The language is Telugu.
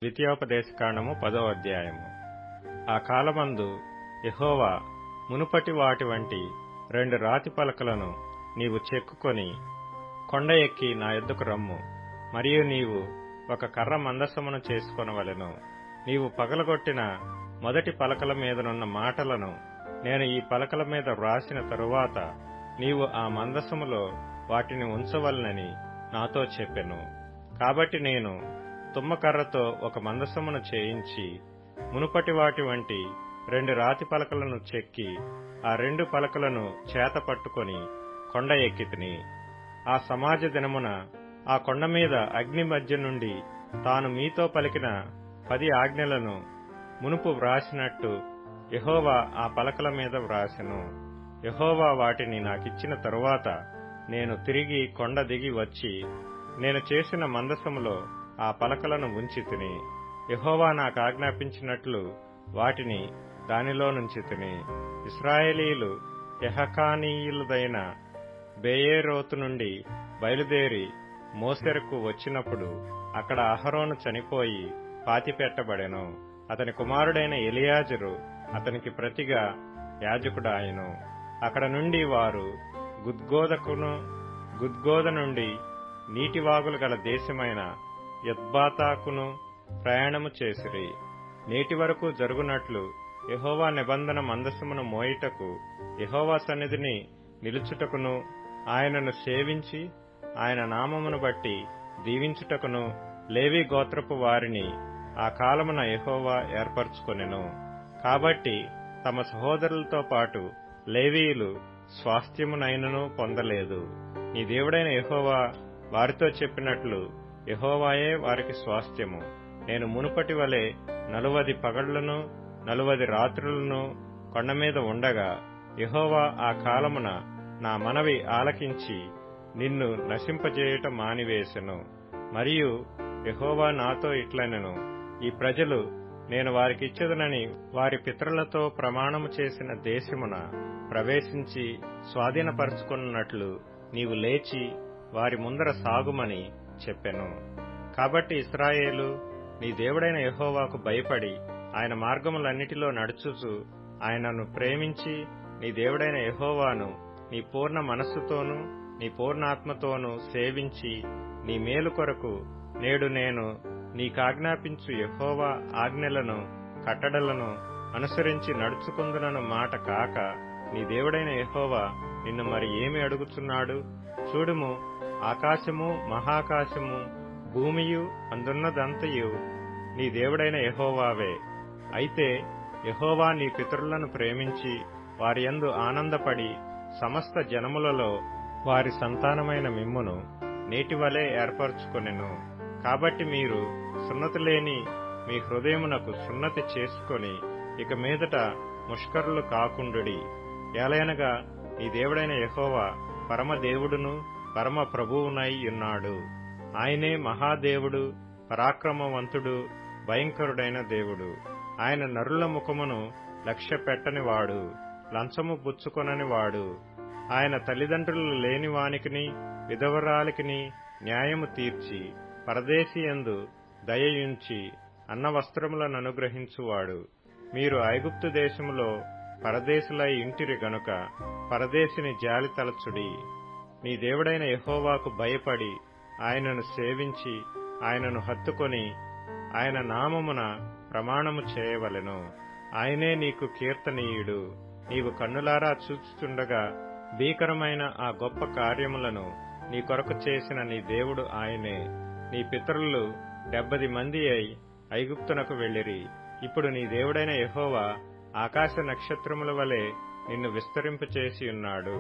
ద్వితీయోపదేశకాండము 10వ అధ్యాయము. ఆ కాలమందు యెహోవా మునుపటి వాటి వంటి 2 రాతి పలకలను నీవు చెక్కుకొని కొండ ఎక్కి నా యొద్దకు రమ్ము. మరియు నీవు ఒక కర్ర మందసమును చేసుకొనవలెను. నీవు పగలగొట్టిన మొదటి పలకల మీదనున్న మాటలను నేను ఈ పలకల మీద వ్రాసిన తరువాత నీవు ఆ మందసములో వాటిని ఉంచవలనని నాతో చెప్పెను. కాబట్టి నేను తుమ్మకర్రతో ఒక మందసమును చేయించి మునుపటి వాటి వంటి 2 రాతి పలకలను చెక్కి ఆ 2 పలకలను చేత పట్టుకొని కొండ ఎక్కితిని. ఆ సమాజ దినమున ఆ కొండ మీద అగ్ని మధ్య నుండి తాను మీతో పలికిన 10 ఆజ్ఞలను మునుపు వ్రాసినట్టు యెహోవా ఆ పలకల మీద వ్రాసెను. యెహోవా వాటిని నాకిచ్చిన తరువాత నేను తిరిగి కొండ దిగి వచ్చి నేను చేసిన మందసములో ఆ పలకలను ఉంచితిని. యెహోవా నాకు ఆజ్ఞాపించినట్లు వాటిని దానిలో నుంచితిని. ఇశ్రాయేలీయులు యహకానీయులదైన బెయేరోతు నుండి బయలుదేరి మోసెరకు వచ్చినప్పుడు అక్కడ అహరోను చనిపోయి పాతిపెట్టబడెను. అతని కుమారుడైన ఎలియాజరు అతనికి ప్రతిగా యాజకుడాయెను. అక్కడ నుండి వారు గుద్గోద నుండి నీటివాగులు గల దేశమైన యొత్బాతాకును ప్రయాణము చేసిరి. నేటి వరకు జరుగునట్లు యెహోవా నిబంధన మందసమును మోయుటకు యెహోవా సన్నిధిని నిలుచుటకును ఆయనను సేవించి ఆయన నామమును బట్టి దీవించుటకును లేవీ గోత్రపు వారిని ఆ కాలమున యెహోవా ఏర్పరచుకొనెను. కాబట్టి తమ సహోదరులతో పాటు లేవీయులు స్వాస్థ్యమునైనను పొందలేదు. నీ దేవుడైన యెహోవా వారితో చెప్పినట్లు యెహోవాయే వారికి స్వాస్థ్యము. నేను మునుపటి వలె 40 పగళ్లను 40 రాత్రులను కొండ మీద ఉండగా యెహోవా ఆ కాలమున నా మనవి ఆలకించి నిన్ను నశింపజేయుట మానివేశెను. మరియు యెహోవా నాతో ఇట్లనెను, ఈ ప్రజలు నేను వారికిచ్చెదనని వారి పితరులతో ప్రమాణము చేసిన దేశమున ప్రవేశించి స్వాధీనపరచుకున్నట్లు నీవు లేచి వారి ముందర సాగుమని చెప్పెను. కాబట్టి ఇశ్రాయేలు నీ దేవుడైన యెహోవాకు భయపడి ఆయన మార్గములన్నిటిలో నడుచుచు ఆయనను ప్రేమించి నీ దేవుడైన యెహోవాను నీ పూర్ణ మనస్సుతోనూ నీ పూర్ణాత్మతోనూ సేవించి నీ మేలు కొరకు నేడు నేను నీకాజ్ఞాపించు యెహోవా ఆజ్ఞలను కట్టడలను అనుసరించి నడుచుకుందునను మాట కాక నీ దేవుడైన యెహోవా నిన్ను మరి ఏమి అడుగుచున్నాడు? చూడుము, ఆకాశము మహాకాశము భూమియు అందున్నదంతయు నీ దేవుడైన యెహోవావే. అయితే యెహోవా నీ పితరులను ప్రేమించి వారి యందు ఆనందపడి సమస్త జనములలో వారి సంతానమైన మిమ్మును నేటివలే ఏర్పరచుకొనెను. కాబట్టి మీరు సున్నతి లేని మీ హృదయమునకు సున్నతి చేసుకొని ఇక మీదట ముష్కరులు కాకుండుడి. ఏలయనగా నీ దేవుడైన యెహోవా పరమదేవుడును పరమ ప్రభువునై ఉన్నాడు. ఆయనే మహాదేవుడు, పరాక్రమవంతుడు, భయంకరుడైన దేవుడు. ఆయన నరుల ముఖమును లక్ష్య పెట్టనివాడు, లంచము పుచ్చుకొననివాడు. ఆయన తల్లిదండ్రులు లేని వానికిని విధవరాలికిని న్యాయము తీర్చి పరదేశియందు దయయుంచి అన్నవస్త్రములను అనుగ్రహించువాడు. మీరు ఐగుప్తు దేశములో పరదేశులై ఇంటిరి గనుక పరదేశిని జాలి తలచుడి. నీ దేవుడైన యెహోవాకు భయపడి ఆయనను సేవించి ఆయనను హత్తుకొని ఆయన నామమున ప్రమాణము చేయవలెను. ఆయనే నీకు కీర్తనీయుడు. నీవు కన్నులారా చూచుచుండగా భీకరమైన ఆ గొప్ప కార్యములను నీ కొరకు చేసిన నీ దేవుడు ఆయనే. నీ పితరులు 70 మంది అయి ఐగుప్తునకు వెళ్ళిరి. ఇప్పుడు నీ దేవుడైన యెహోవా ఆకాశ నక్షత్రముల వలె నిన్ను విస్తరింపచేసి ఉన్నాడు.